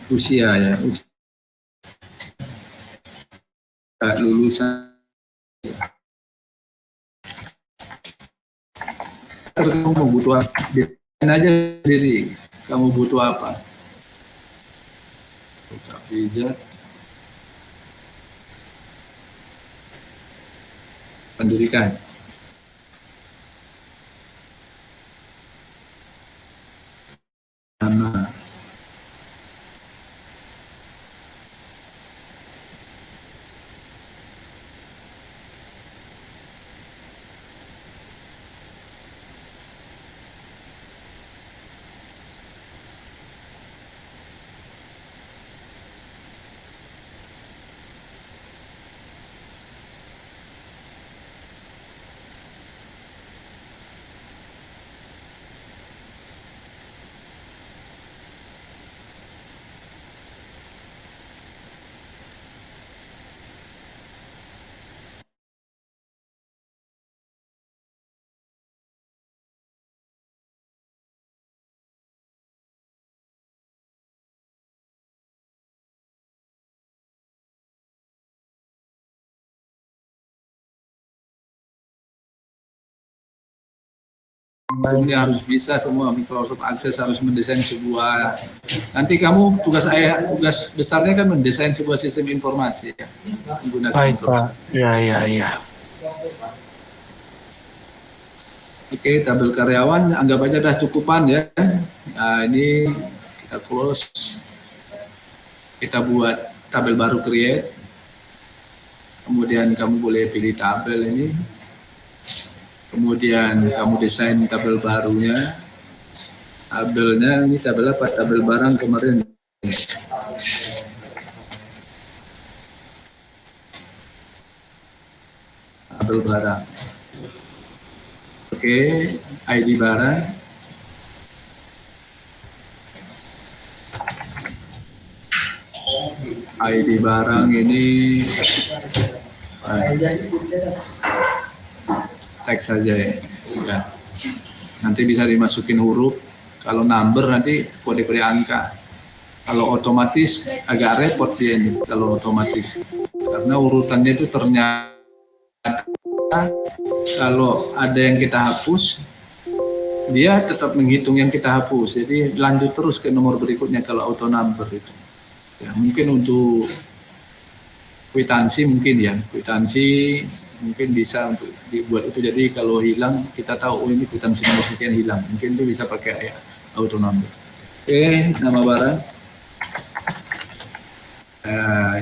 Usia ya, usia lulusan. Kamu mau butuh apa? Desain aja sendiri. Kamu butuh apa? Buka pijat. Pendidikan. Nama. Ini harus bisa semua. Microsoft Access harus mendesain sebuah. Nanti kamu tugas besarnya kan mendesain sebuah sistem informasi ya, menggunakan Baik Pak. Ya. Oke, tabel karyawan anggap aja udah cukupan ya. Nah ini kita close. Kita buat tabel baru create. Kemudian kamu boleh pilih tabel ini. Kemudian kamu desain tabel barunya. Tabelnya ini tabel apa? Tabel barang kemarin. Tabel barang. Oke, ID barang. ID barang ini teks saja ya. Nanti bisa dimasukin huruf. Kalau number nanti kode-kode angka. Kalau otomatis agak repot dia ini kalau otomatis. Karena urutannya itu ternyata kalau ada yang kita hapus, dia tetap menghitung yang kita hapus. Jadi lanjut terus ke nomor berikutnya kalau auto number itu. Ya, mungkin untuk kwitansi mungkin bisa untuk dibuat itu. Jadi kalau hilang kita tahu ini kwitansi nomor sekian hilang. Mungkin itu bisa pakai auto number. Oke, nama barang.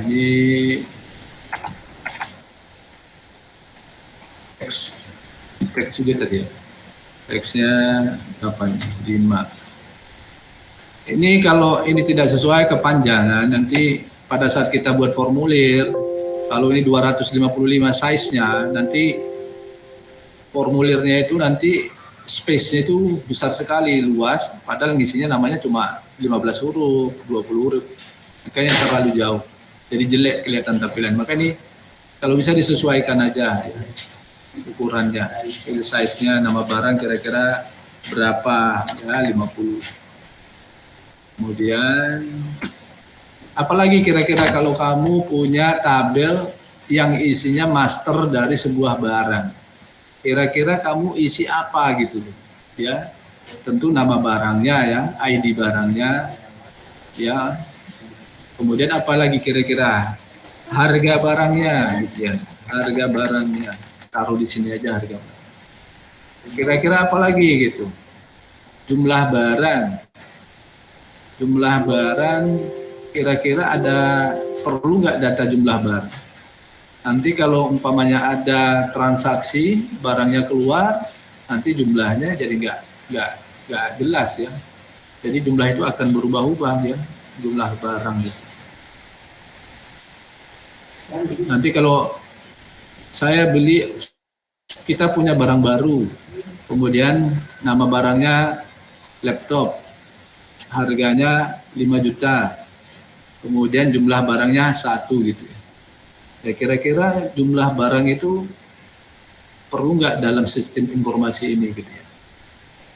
Ini teks juga tadi ya. Teksnya 5. Ini kalau ini tidak sesuai kepanjangan, nanti pada saat kita buat formulir, kalau ini 255 size-nya, nanti formulirnya itu nanti space-nya itu besar sekali, luas, padahal ngisinya namanya cuma 15 huruf, 20 huruf. Makanya terlalu jauh. Jadi jelek kelihatan tampilan. Maka ini kalau bisa disesuaikan aja ya, ukurannya. Size-nya nama barang kira-kira berapa ya, 50. Kemudian apalagi kira-kira kalau kamu punya tabel yang isinya master dari sebuah barang, kira-kira kamu isi apa gitu ya. Tentu nama barangnya ya, ID barangnya ya. Kemudian apalagi kira-kira harga barangnya gitu ya, harga barangnya taruh di sini aja harga. Kira-kira apalagi gitu, jumlah barang kira-kira ada perlu nggak data jumlah barang? Nanti kalau umpamanya ada transaksi barangnya keluar, nanti jumlahnya jadi nggak jelas ya. Jadi jumlah itu akan berubah-ubah ya, jumlah barang gitu. Nanti kalau saya beli, kita punya barang baru, kemudian nama barangnya laptop, harganya 5 juta, kemudian jumlah barangnya 1 gitu ya. Ya kira-kira jumlah barang itu perlu nggak dalam sistem informasi ini gitu ya.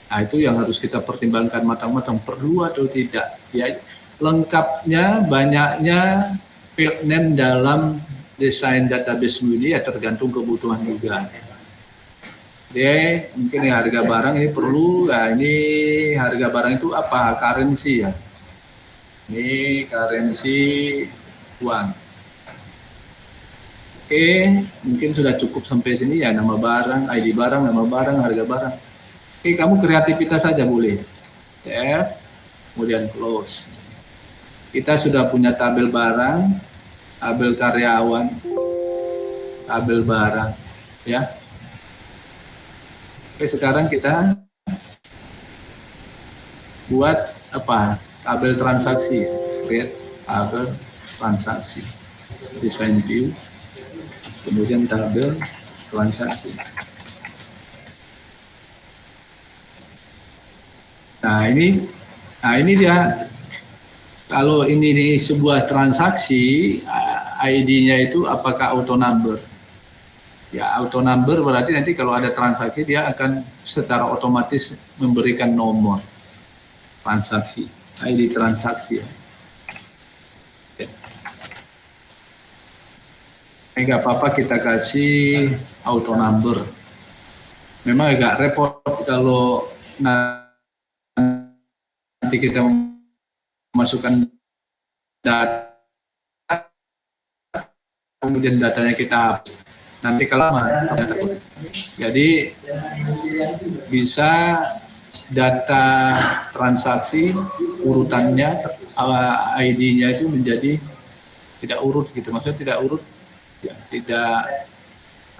Nah itu yang harus kita pertimbangkan matang-matang, perlu atau tidak. Ya lengkapnya, banyaknya field name dalam desain database ini ya tergantung kebutuhan juga. Dia mungkin ya harga barang ini perlu, ya ini harga barang itu apa? Currency ya. Ini currency uang. Oke, mungkin sudah cukup sampai sini ya, nama barang, ID barang, nama barang, harga barang. Oke, kamu kreativitas saja boleh. F, kemudian close. Kita sudah punya tabel barang, tabel karyawan, tabel barang, ya. Oke, sekarang kita buat apa? Tabel transaksi, create tabel transaksi, design view, kemudian tabel transaksi. Nah ini dia. Kalau ini sebuah transaksi, ID-nya itu apakah auto number? Ya, auto number berarti nanti kalau ada transaksi dia akan secara otomatis memberikan nomor transaksi, ID transaksi. Enggak apa-apa kita kasih auto number. Memang agak repot kalau nanti kita masukkan data, kemudian datanya kita hapus. Nanti kalau jadi bisa data transaksi urutannya, ID-nya itu menjadi tidak urut gitu, maksudnya tidak urut, ya, tidak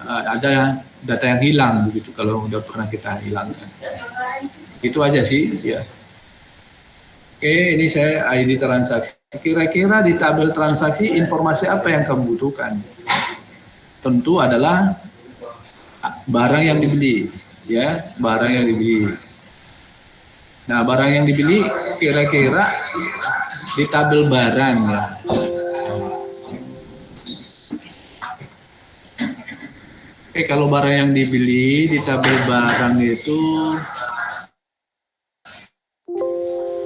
ada data yang hilang begitu kalau udah pernah kita hilangkan. Itu aja sih ya. Oke, ini saya ID transaksi. Kira-kira di tabel transaksi informasi apa yang kamu butuhkan? Tentu adalah barang yang dibeli, ya, barang yang dibeli. Nah, barang yang dibeli kira-kira di tabel barang ya. Oke, kalau barang yang dibeli di tabel barang itu,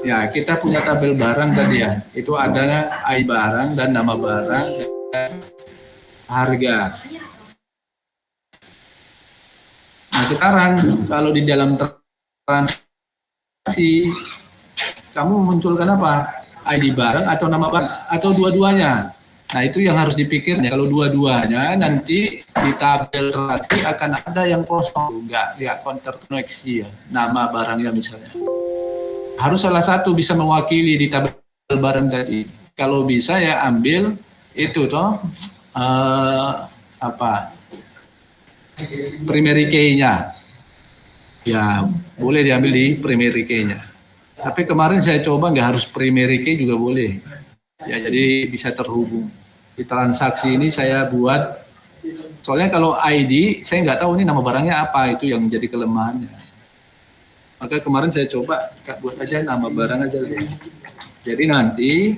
ya, kita punya tabel barang tadi ya. Itu ada ID barang dan nama barang dan harga. Nah, sekarang kalau di dalam transaksi kamu munculkan apa? ID barang atau nama barang atau dua-duanya. Nah, itu yang harus dipikirnya. Kalau dua-duanya nanti di tabel transaksi akan ada yang kosong, enggak terkoneksi ya, nama barangnya misalnya. Harus salah satu bisa mewakili di tabel barang tadi. Kalau bisa ya ambil itu toh primary key-nya. Ya, boleh diambil di primary key-nya. Tapi kemarin saya coba nggak harus primary key juga boleh. Ya, jadi bisa terhubung. Di transaksi ini saya buat, soalnya kalau ID saya nggak tahu ini nama barangnya apa, itu yang jadi kelemahannya. Maka kemarin saya coba buat aja nama barang aja. Jadi nanti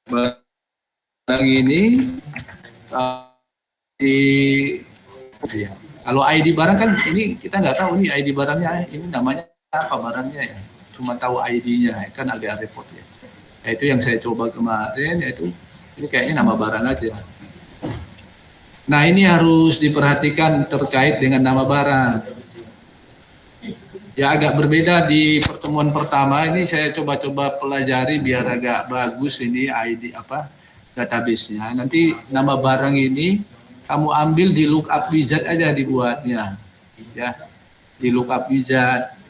barang ini ya, kalau ID barang kan ini kita nggak tahu nih ID barangnya, ini namanya apa barangnya ya. Cuma tahu ID-nya, kan agak repot ya. Nah, itu yang saya coba kemarin, yaitu ini kayaknya nama barang aja. Nah, ini harus diperhatikan terkait dengan nama barang. Ya, agak berbeda di pertemuan pertama ini saya coba-coba pelajari biar agak bagus ini ID database-nya. Nanti nama barang ini kamu ambil di lookup wizard aja dibuatnya. Ya. Di lookup wizard.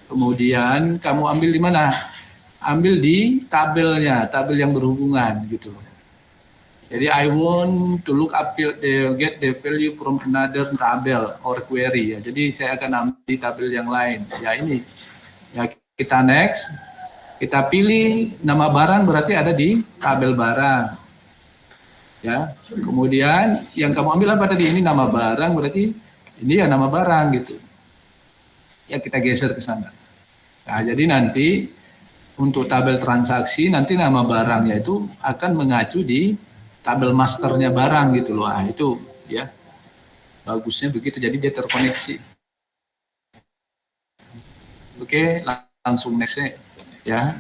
Kemudian kamu ambil di mana? Ambil di tabelnya, tabel yang berhubungan gitu. Jadi I want to look up get the value from another tabel or query ya. Jadi saya akan ambil di tabel yang lain. Ya ini. Ya kita next. Kita pilih nama barang berarti ada di tabel barang. Ya. Kemudian yang kamu ambil apa tadi? Ini nama barang berarti ini ya nama barang gitu. Ya kita geser ke sana. Nah, jadi nanti untuk tabel transaksi nanti nama barangnya itu akan mengacu di tabel masternya barang gitu loh. Nah, itu ya bagusnya begitu, jadi dia terkoneksi. Oke, langsung next. Ya,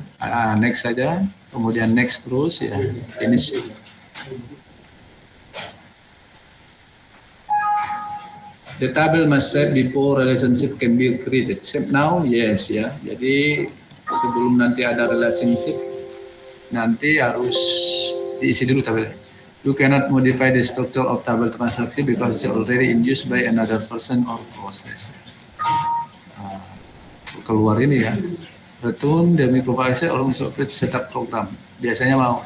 next saja, kemudian next terus ya, finish. The table must save before relationship can be created. Save now, yes ya. Jadi sebelum nanti ada relationship, nanti harus diisi dulu tabel. You cannot modify the structure of table transaksi because it's already in use by another person or process. Keluar ini ya. Return the microprocessor or microprocessor setup program. Biasanya mau.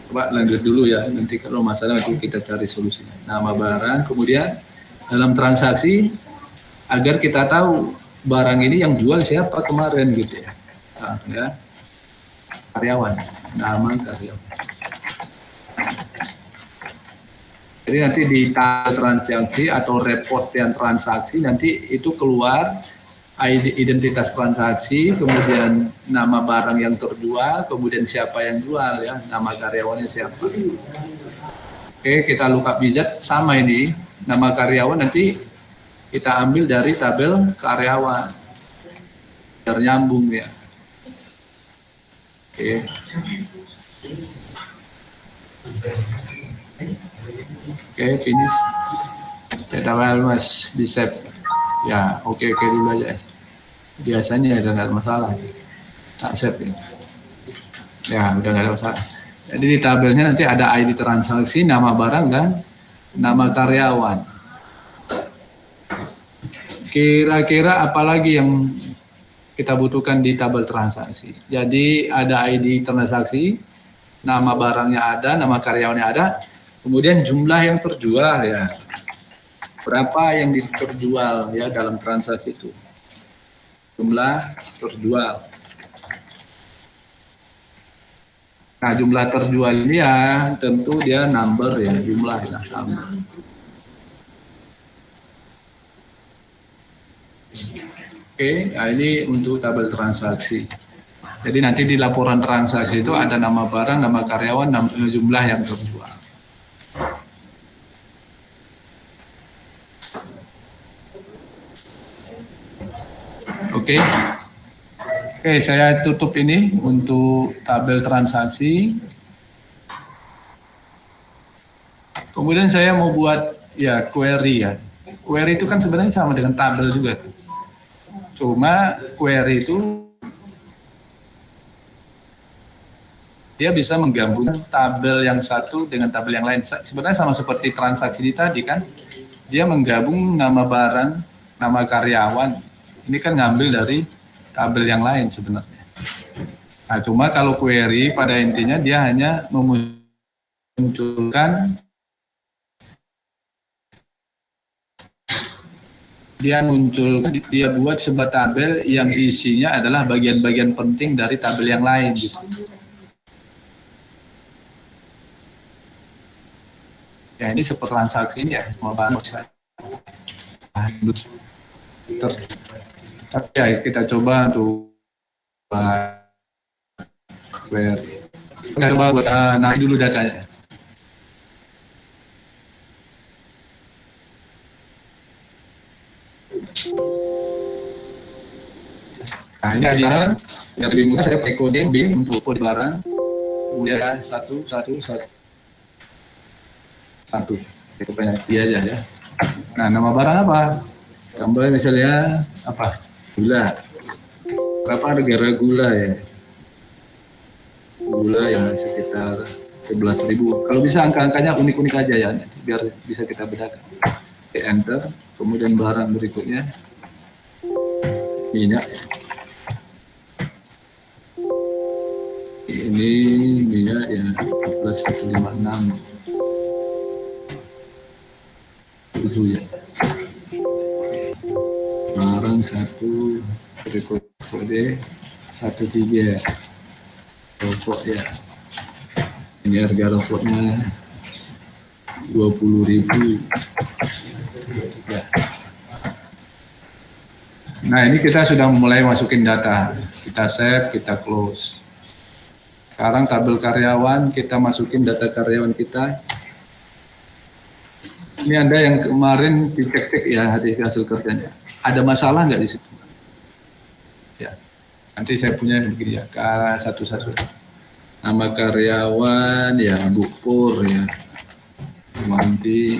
Coba lanjut dulu ya, nanti kalau masalah itu kita cari solusinya. Nama barang, kemudian dalam transaksi agar kita tahu barang ini yang jual siapa kemarin gitu ya. Nah, ya. Karyawan, nama karyawan. Jadi nanti di transaksi atau report yang transaksi nanti itu keluar identitas transaksi, kemudian nama barang yang terjual, kemudian siapa yang jual ya, nama karyawannya siapa. Oke, kita lookup wizard sama ini, nama karyawan nanti kita ambil dari tabel karyawan. Biar nyambung ya. Oke. Oke, finish. Tabel mas di save. Ya, oke dulu aja. Biasanya udah nggak ada masalah. Tak save ya. Ya, udah nggak ada masalah. Jadi di tabelnya nanti ada ID transaksi, nama barang dan nama karyawan. Kira-kira apalagi yang kita butuhkan di tabel transaksi? Jadi ada ID transaksi, nama barangnya ada, nama karyawannya ada, kemudian jumlah yang terjual ya. Berapa yang terjual ya dalam transaksi itu? Jumlah terjual. Nah, jumlah terjual ini ya tentu dia number ya, jumlah ya, number. Oke, nah ini untuk tabel transaksi. Jadi nanti di laporan transaksi itu ada nama barang, nama karyawan, jumlah yang terjual. Oke. Oke, saya tutup ini untuk tabel transaksi. Kemudian saya mau buat ya query ya. Query itu kan sebenarnya sama dengan tabel juga. Cuma query itu dia bisa menggabungkan tabel yang satu dengan tabel yang lain. Sebenarnya sama seperti transaksi tadi kan. Dia menggabung nama barang, nama karyawan. Ini kan ngambil dari tabel yang lain sebenarnya. Nah, cuma kalau query pada intinya dia hanya memunculkan dia buat sebuah tabel yang isinya adalah bagian-bagian penting dari tabel yang lain gitu. Ya ini seperti transaksi ini ya, mau banget. Tapi ya kita coba untuk query. Kita coba buat naik dulu datanya. Nah ini adalah yang lebih mudah saya pakai kode B untuk kode barang. Kemudian satu. Itu banyak dia aja ya. Nah nama barang apa? Gambar misalnya apa? Gula. Berapa harga gula ya? Gula yang sekitar 11.000. Kalau bisa angka-angkanya unik-unik aja ya, biar bisa kita bedakan. Oke, enter. Kemudian barang berikutnya minyak. Ini minyak ya 14.156. Itu ya. Barang satu, berikut kode 13. Rokok ya. Ini harga rokoknya 20.000. Ya. Nah ini kita sudah mulai masukin data. Kita save, kita close. Sekarang tabel karyawan, kita masukin data karyawan kita. Ini Anda yang kemarin dicek-cek ya hasil kerjanya. Ada masalah nggak di situ? Nanti saya punya begini ya, satu-satu. Nama karyawan ya Bu Pur ya, Wanti,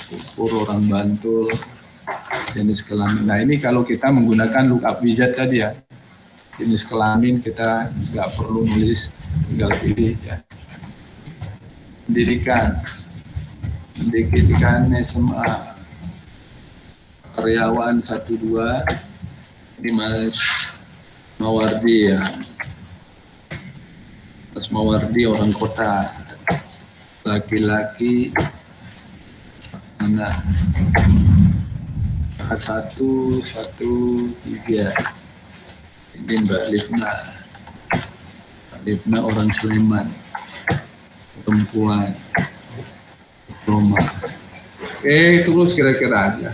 Bu Pur orang Bantul, jenis kelamin. Nah ini kalau kita menggunakan lookup wizard tadi ya, jenis kelamin kita nggak perlu nulis, tinggal pilih ya. Pendidikan SMA, karyawan 1-2, ini Mas Mawardi ya, Mas Mawardi orang kota, laki-laki, anak 113, ini Mbak Livna orang Sleman, perempuan, Roma. Oke, terus kira-kira aja.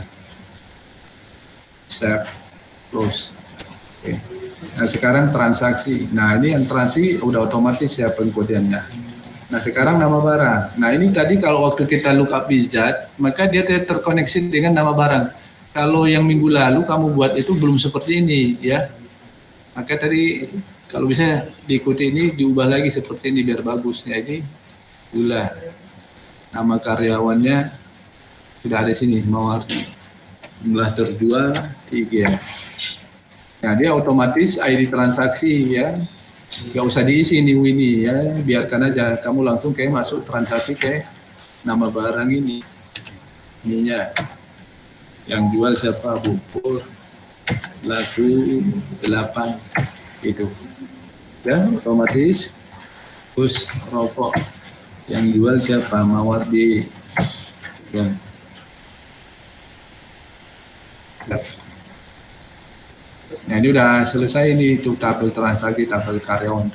Save, close. Oke. Nah sekarang transaksi. Nah ini yang transaksi udah otomatis ya pengkodeannya. Nah sekarang nama barang. Nah ini tadi kalau waktu kita lookup wizard, maka dia terkoneksi dengan nama barang. Kalau yang minggu lalu kamu buat itu belum seperti ini ya. Maka tadi kalau bisa diikuti ini diubah lagi seperti ini biar bagus. Ya ini gula. Nama karyawannya sudah ada sini, Mawardi. Jumlah terjual 3. Nah dia otomatis ID transaksi ya, nggak usah diisi ini Winnie ya, biarkan aja kamu langsung kayak masuk transaksi ke nama barang ini. Ininya yang jual siapa, Bu Pur, laku 8 itu ya otomatis. Terus rokok yang jual siapa, Mawardi ya. Nah ini udah selesai nih itu tabel transaksi, tabel karyawan.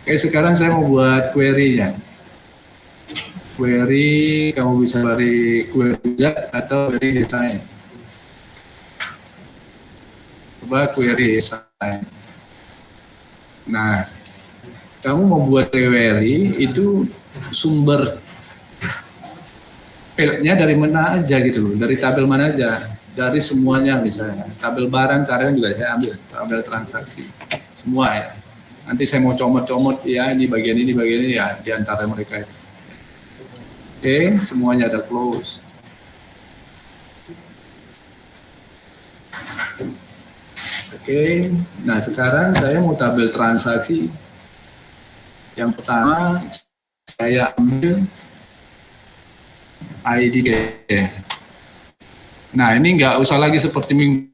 Oke sekarang saya mau buat query-nya. Query kamu bisa dari query wizard atau query design. Coba query design. Nah kamu mau buat query itu sumber filenya dari mana aja gitu loh, dari tabel mana aja, dari semuanya misalnya, tabel barang karyawan juga saya ambil, tabel transaksi, semua ya. Nanti saya mau comot-comot ya, ini bagian ini ya, di antara mereka itu. Oke, semuanya ada close. Oke, nah sekarang saya mau tabel transaksi. Yang pertama saya ambil ID. Nah ini nggak usah lagi seperti minggu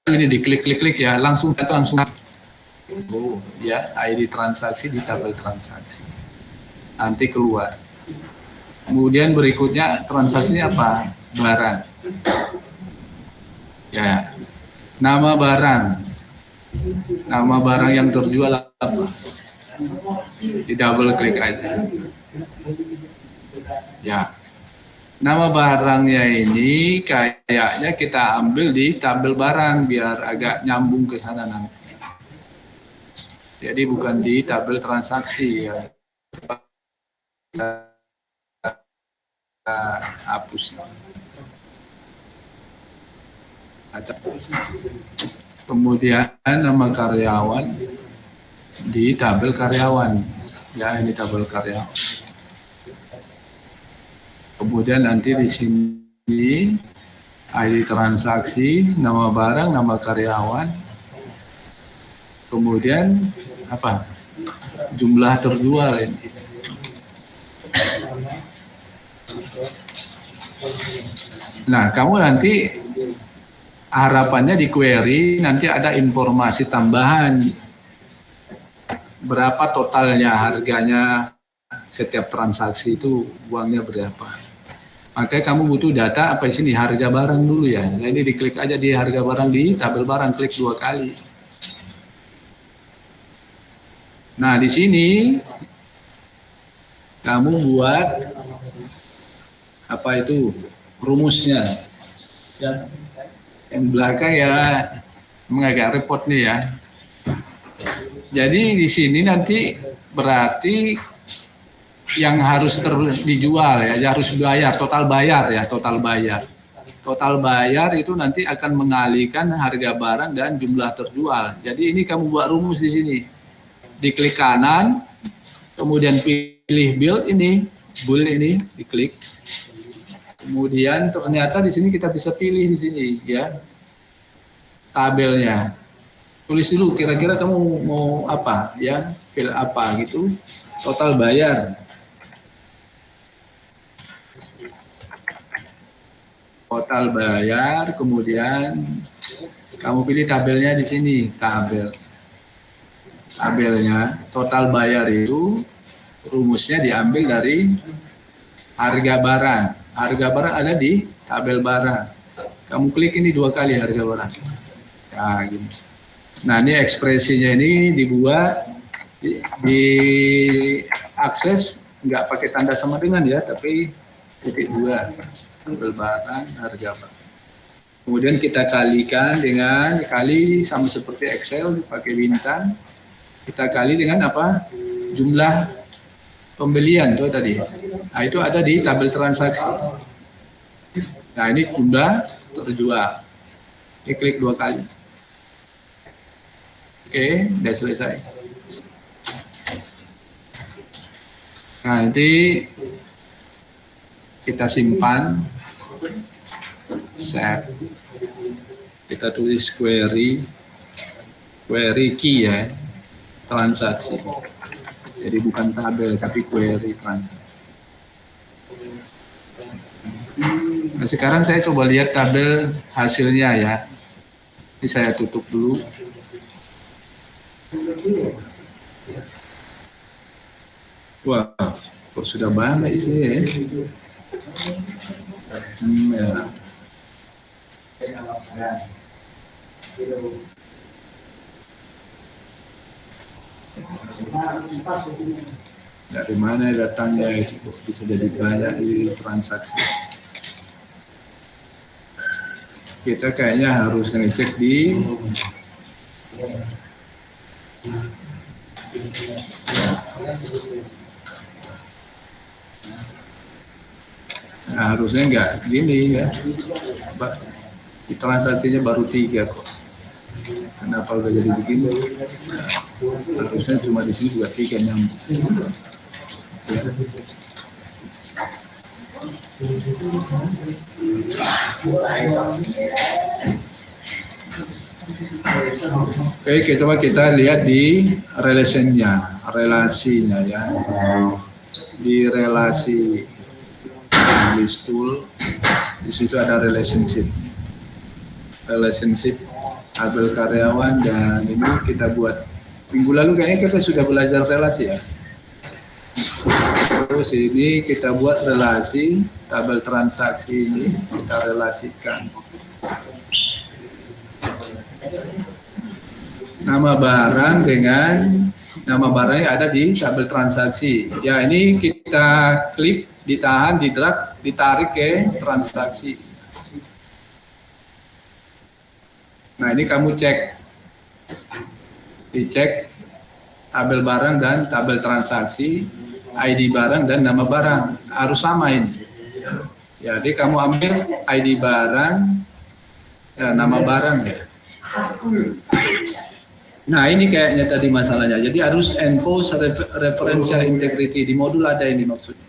ini diklik ya, langsung ya ID transaksi di tabel transaksi nanti keluar. Kemudian berikutnya transaksinya apa, barang ya, nama barang yang terjual apa, di double klik aja ya. Nama barangnya ini kayaknya kita ambil di tabel barang biar agak nyambung ke sana nanti. Jadi bukan di tabel transaksi ya. Kita hapus. Kemudian nama karyawan di tabel karyawan. Ya ini tabel karyawan. Kemudian nanti di sini ID transaksi, nama barang, nama karyawan. Kemudian apa? Jumlah terjual ini. Nah, kamu nanti harapannya di query nanti ada informasi tambahan. Berapa totalnya, harganya setiap transaksi itu uangnya berapa. Makanya kamu butuh data apa di sini, harga barang dulu ya. Jadi diklik aja di harga barang di tabel barang, klik 2 kali. Nah, di sini kamu buat apa itu rumusnya. Ya. Yang belakang ya emang agak repot nih ya. Jadi di sini nanti berarti yang harus dijual ya, harus bayar, total bayar ya, total bayar. Total bayar itu nanti akan mengalihkan harga barang dan jumlah terjual. Jadi ini kamu buat rumus di sini. Diklik kanan, kemudian pilih bill ini, diklik. Kemudian ternyata di sini kita bisa pilih di sini ya tabelnya. Tulis dulu kira-kira kamu mau apa ya, fill apa gitu. Total bayar. Total bayar, kemudian kamu pilih tabelnya di sini, tabelnya total bayar itu rumusnya diambil dari harga barang. Harga barang ada di tabel barang. Kamu klik ini 2 kali harga barang. Ya, gini. Nah, ini ekspresinya ini dibuat di akses nggak pakai tanda sama dengan ya, tapi titik 2 tabel barang harga barang. Kemudian kita kalikan dengan sama seperti Excel pakai bintang. Kita kali dengan apa? Jumlah pembelian tuh tadi. Nah, itu ada di tabel transaksi. Nah, ini jumlah terjual. Ini klik 2 kali. Oke, udah selesai. Nah, nanti kita simpan. Save. Kita tulis query key ya, transaksi. Jadi bukan tabel tapi query transaksi. Nah, sekarang saya coba lihat tabel hasilnya ya. Ini saya tutup dulu. Wah, kok sudah banyak isinya ya. Ya. Dari mana datangnya itu bisa jadi banyak di transaksi. Kita kayaknya harus ngecek di nah, harusnya enggak gini ya. Di transaksinya baru 3 kok. Kenapa udah jadi begini? Nah, harusnya cuma di sini juga 3 nyambung. Ya. Oke, coba kita lihat di relasinya ya. Di relasi list tool, di situ ada relationship tabel karyawan, dan ini kita buat minggu lalu kayaknya kita sudah belajar relasi ya. Terus ini kita buat relasi tabel transaksi ini kita relasikan nama barang dengan nama barang yang ada di tabel transaksi. Ya, ini kita klik, ditahan, di-drag, ditarik ke transaksi. Nah, ini kamu dicek tabel barang dan tabel transaksi, ID barang dan nama barang harus sama ini. Ya, jadi kamu ambil ID barang, ya, nama barang ya. Nah, ini kayaknya tadi masalahnya. Jadi harus enforce referential integrity, di modul ada ini maksudnya.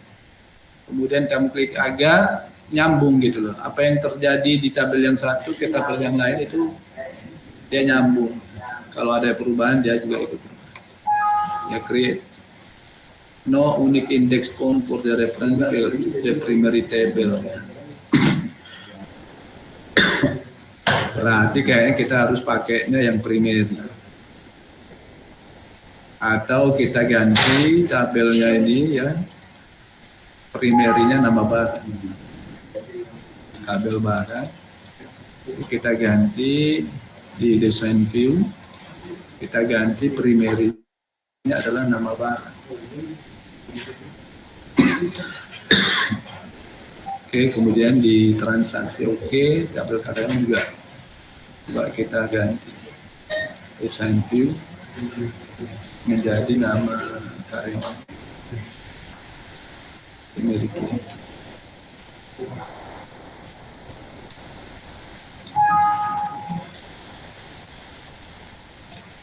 Kemudian kamu klik agar nyambung gitu loh. Apa yang terjadi di tabel yang satu ke tabel yang lain itu dia nyambung. Kalau ada perubahan dia juga ikut berubah. Ya, create no unique index point for the reference field, the primary table. Berarti kayaknya kita harus pakainya yang primary. Atau kita ganti tabelnya ini ya, primerinya nama barang, tabel barang. Kita ganti di design view, kita ganti primerinya adalah nama barang. Oke, kemudian di transaksi oke, tabel karyawan juga coba kita ganti design view menjadi nama karyawan. dimiliki.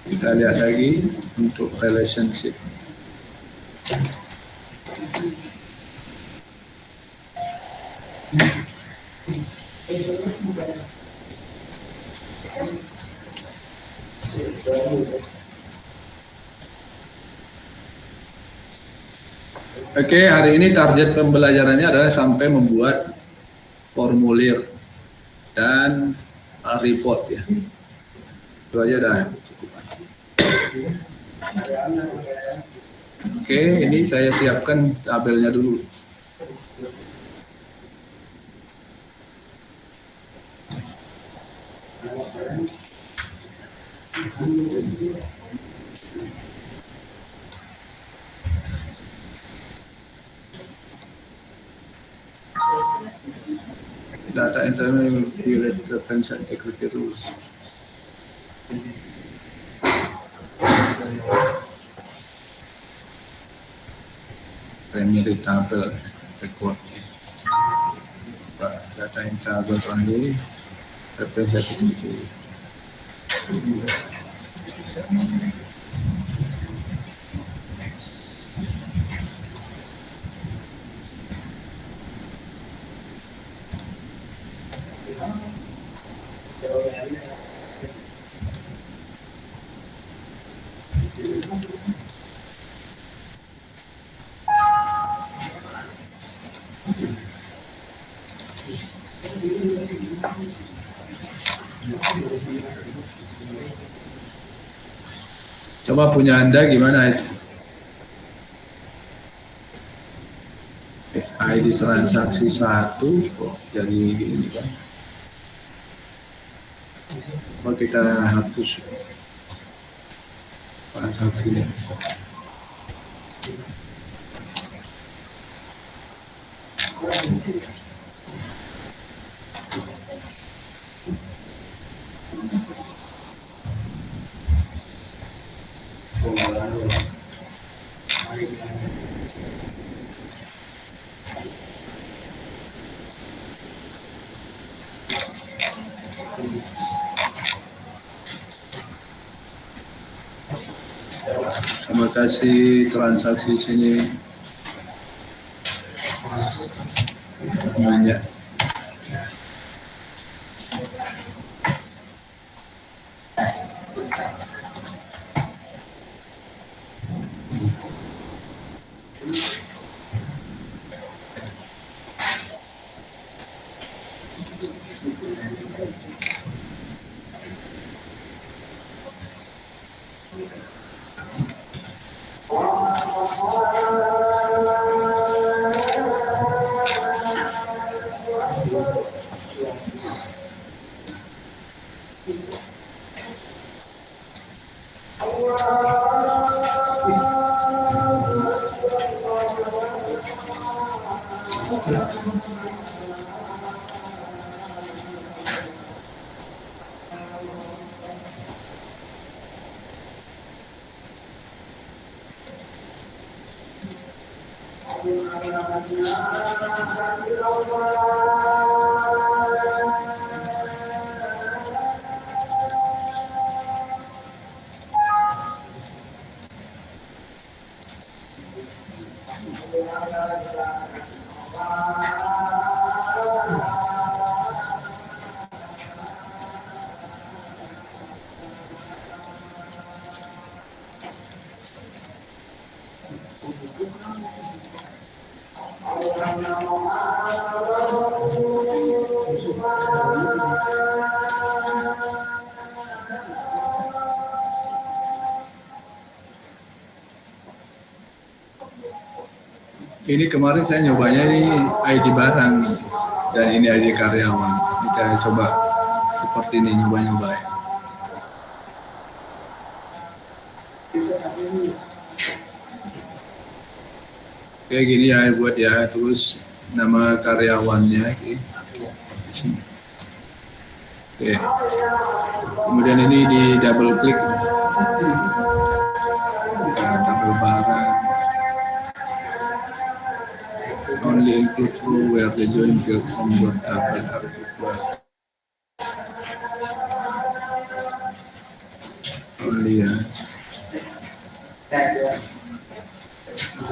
Kita lihat lagi untuk relationship. Oke, hari ini target pembelajarannya adalah sampai membuat formulir dan report ya. Itu aja dah cukup. Oke, ini saya siapkan tabelnya dulu. Data internal violate defense integrity rules. Primary table record. Data internal only defense integrity. Coba punya Anda gimana itu? ID transaksi 1 kok jadi gini kan? Coba kita hapus transaksinya. Terima kasih transaksi sini banyak. Ini kemarin saya nyobanya ini ID barang dan ini ID karyawan. Kita coba seperti ini nyoba-nyoba ya. Kayak gini ya buat ya, terus nama karyawannya. Oke. Kemudian ini di double klik. Ya, tabel barang. only include row where the join field from your table are equal. Only ya.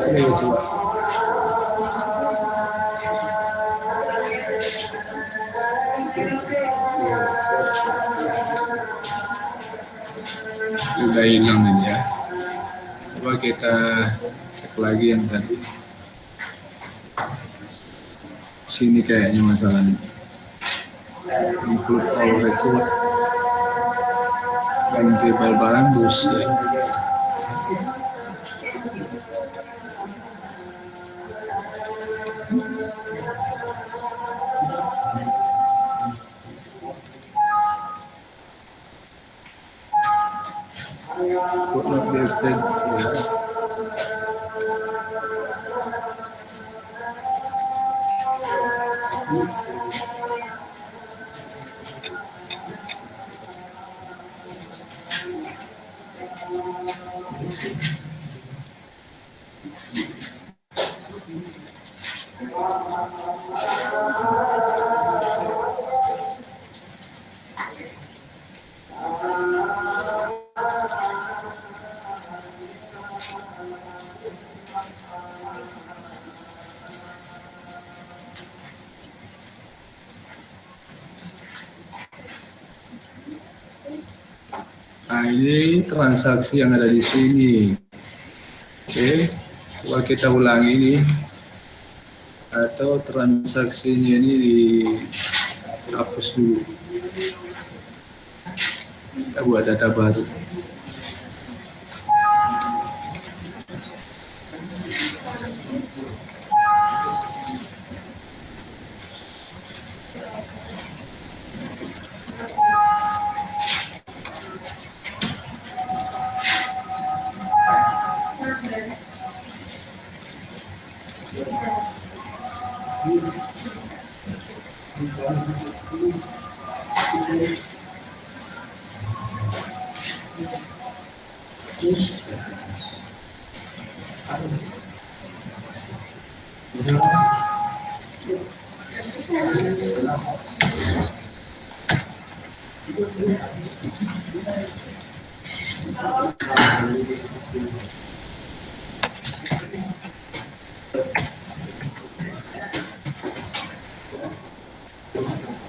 Ayo coba. Sudah hilang ini ya. Coba kita cek lagi yang tadi. Sini kayaknya masalahnya. Include all record dan tribal barang bus ya. Could not be extended ya. Nah, ini transaksi yang ada di sini. Oke, coba kita ulangi ini. Atau transaksinya ini dihapus dulu. Kita buat data baru.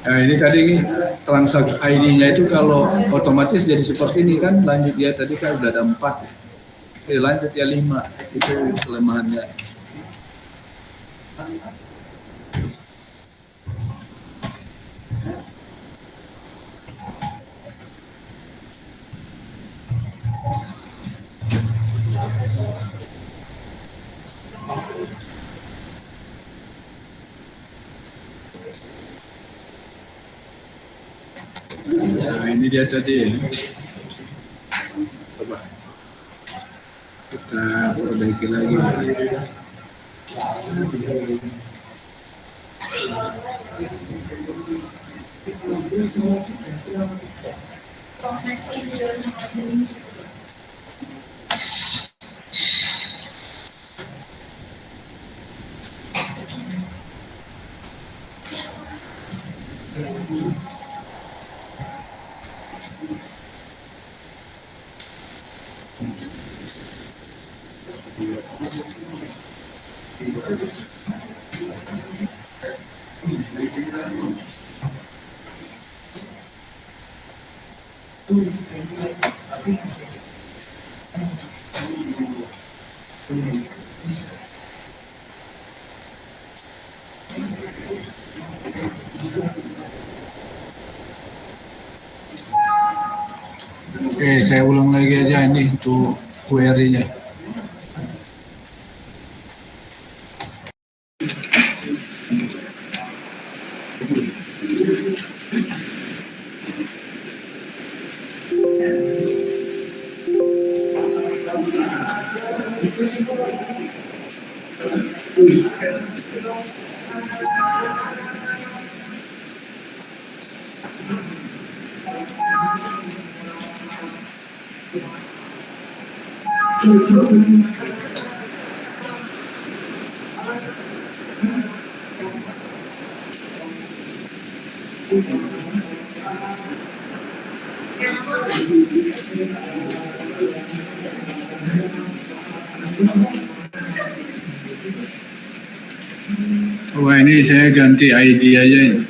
Nah, ini tadi transaksi ID-nya itu kalau otomatis jadi seperti ini kan, lanjut ya, tadi kan udah ada 4 ya. Lanjut ya 5, itu kelemahannya. Nah, ini dia tadi. Coba kita perbaiki lagi. Oke, saya ulang lagi aja ini untuk query-nya. Wah, ini saya ganti ID aja ini.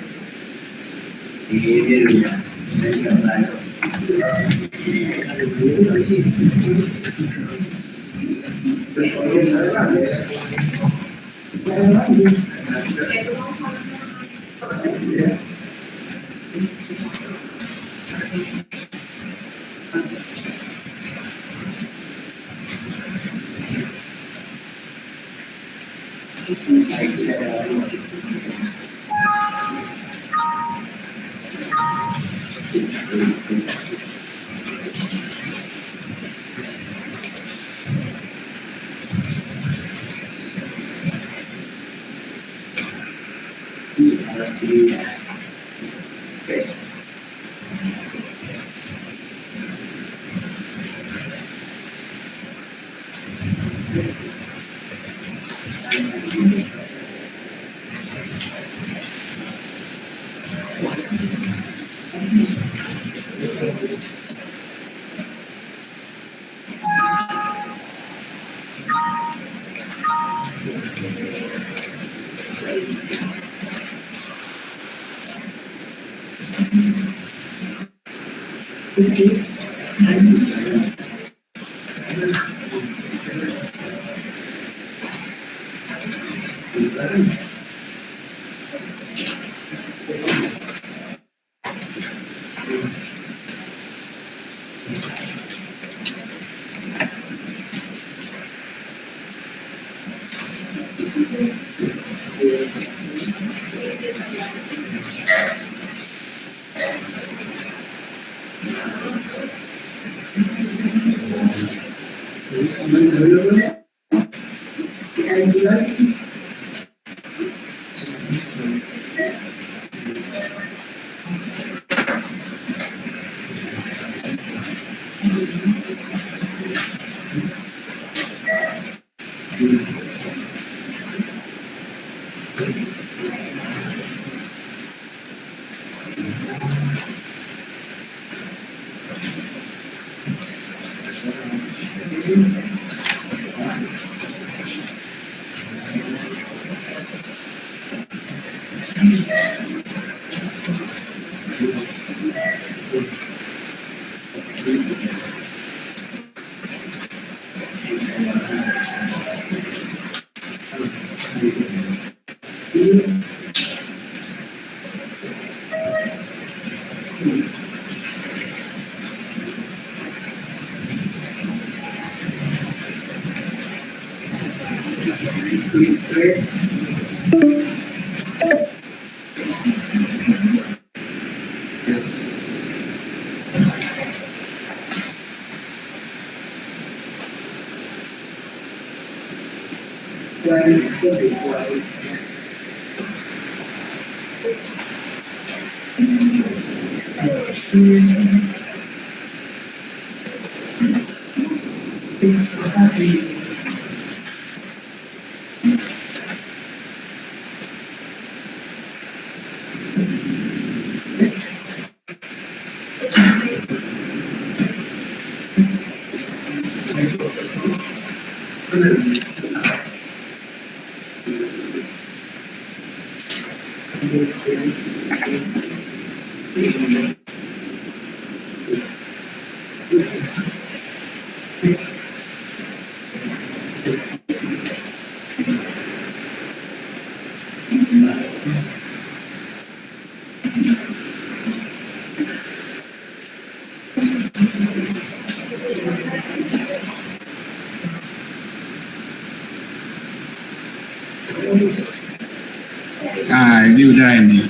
Nah, ini udah ini.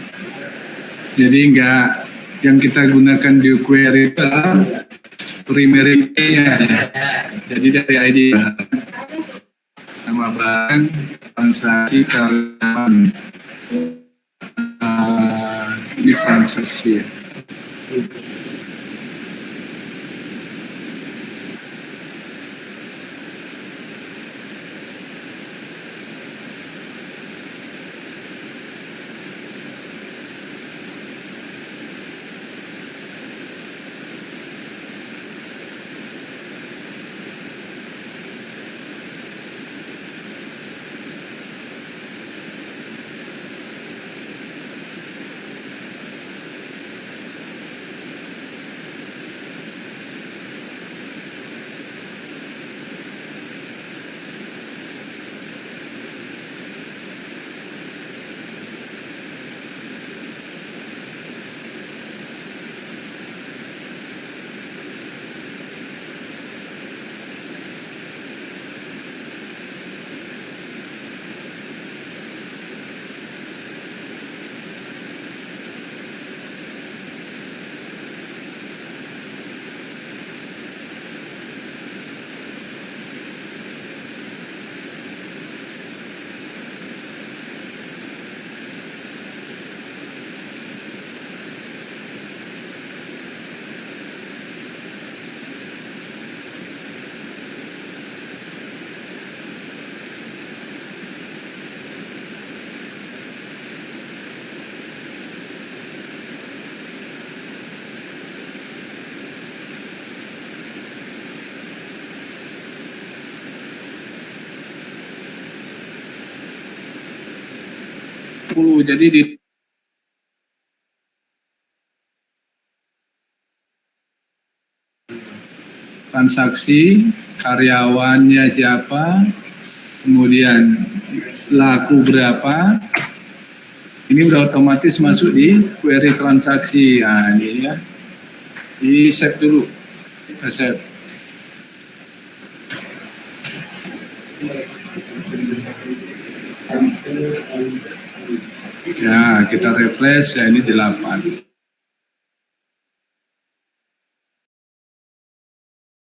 Jadi enggak, yang kita gunakan di query itu adalah primary key-nya ya. Jadi dari ID nama barang, transaksi, karyawan. Ini transaksi ya. 10. Jadi di transaksi, karyawannya siapa, kemudian laku berapa, ini udah otomatis masuk di query transaksi. Nah, ini ya, di save dulu, kita save. Ya, kita refresh, ya ini di 8.